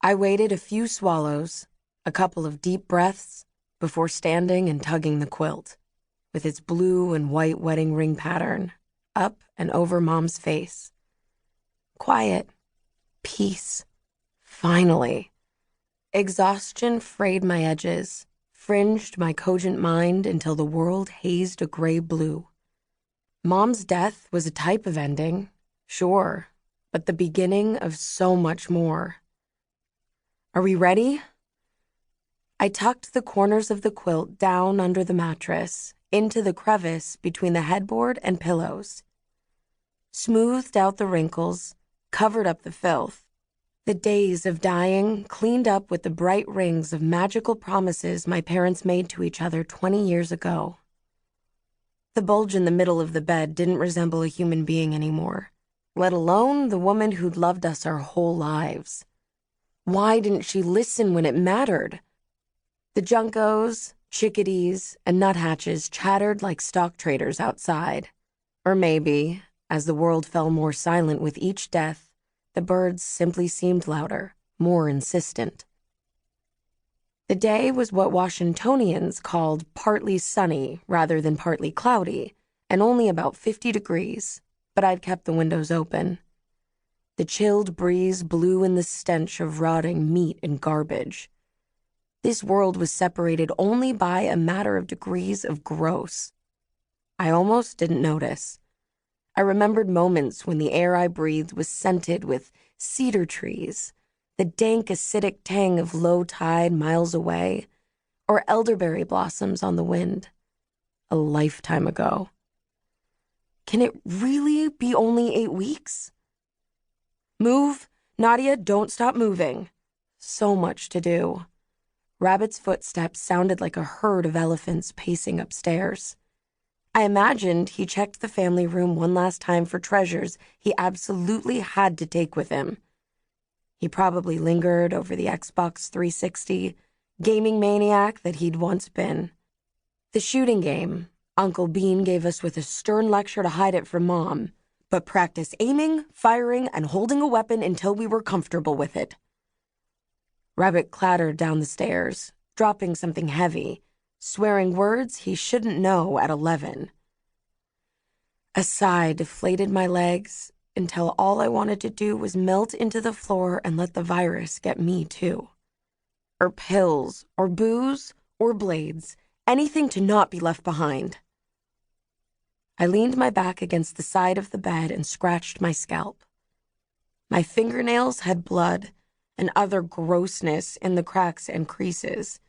I waited a few swallows, a couple of deep breaths, before standing and tugging the quilt, with its blue and white wedding ring pattern, up and over Mom's face. Quiet. Peace. Finally. Exhaustion frayed my edges, fringed my cogent mind until the world hazed a gray blue. Mom's death was a type of ending, sure, but the beginning of so much more. Are we ready? I tucked the corners of the quilt down under the mattress, into the crevice between the headboard and pillows. Smoothed out the wrinkles, covered up the filth. The days of dying cleaned up with the bright rings of magical promises my parents made to each other 20 years ago. The bulge in the middle of the bed didn't resemble a human being anymore, let alone the woman who'd loved us our whole lives. Why didn't she listen when it mattered? The juncos, chickadees, and nuthatches chattered like stock traders outside. Or maybe, as the world fell more silent with each death, the birds simply seemed louder, more insistent. The day was what Washingtonians called partly sunny rather than partly cloudy, and only about 50 degrees, but I'd kept the windows open. The chilled breeze blew in the stench of rotting meat and garbage. This world was separated only by a matter of degrees of gross. I almost didn't notice. I remembered moments when the air I breathed was scented with cedar trees, the dank acidic tang of low tide miles away, or elderberry blossoms on the wind. A lifetime ago. Can it really be only 8 weeks? Move, Nadia, don't stop moving. So much to do. Rabbit's footsteps sounded like a herd of elephants pacing upstairs. I imagined he checked the family room one last time for treasures he absolutely had to take with him. He probably lingered over the Xbox 360, gaming maniac that he'd once been. The shooting game Uncle Bean gave us with a stern lecture to hide it from Mom, but practice aiming, firing, and holding a weapon until we were comfortable with it. Rabbit clattered down the stairs, dropping something heavy, swearing words he shouldn't know at 11. A sigh deflated my legs until all I wanted to do was melt into the floor and let the virus get me too. Or pills, or booze, or blades, anything to not be left behind. I leaned my back against the side of the bed and scratched my scalp. My fingernails had blood and other grossness in the cracks and creases.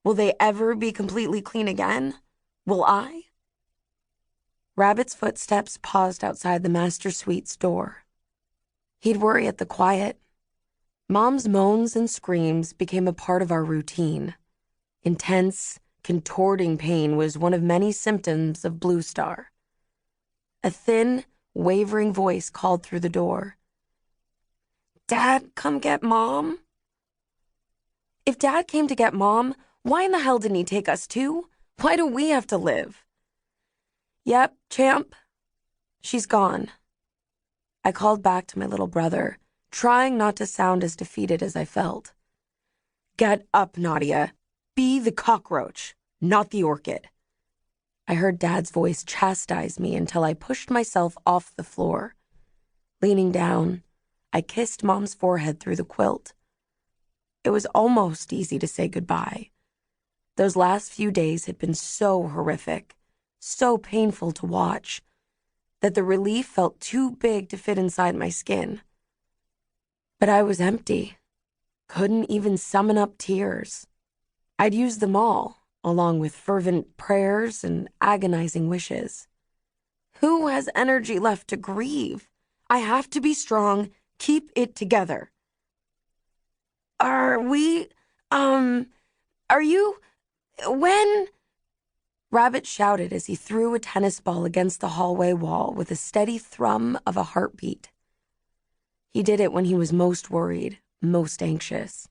Will they ever be completely clean again? Will I? Rabbit's footsteps paused outside the master suite's door. He'd worry at the quiet. Mom's moans and screams became a part of our routine. Intense, contorting pain was one of many symptoms of BluStar. A thin, wavering voice called through the door. Dad, come get Mom? If Dad came to get Mom, why in the hell didn't he take us too? Why do we have to live? Yep, champ. She's gone. I called back to my little brother, trying not to sound as defeated as I felt. Get up, Nadia. Be the cockroach, not the orchid. I heard Dad's voice chastise me until I pushed myself off the floor. Leaning down, I kissed Mom's forehead through the quilt. It was almost easy to say goodbye. Those last few days had been so horrific, so painful to watch, that the relief felt too big to fit inside my skin. But I was empty, couldn't even summon up tears. I'd used them all, along with fervent prayers and agonizing wishes. Who has energy left to grieve? I have to be strong, keep it together. Are you, when? Rabbit shouted as he threw a tennis ball against the hallway wall with a steady thrum of a heartbeat. He did it when he was most worried, most anxious.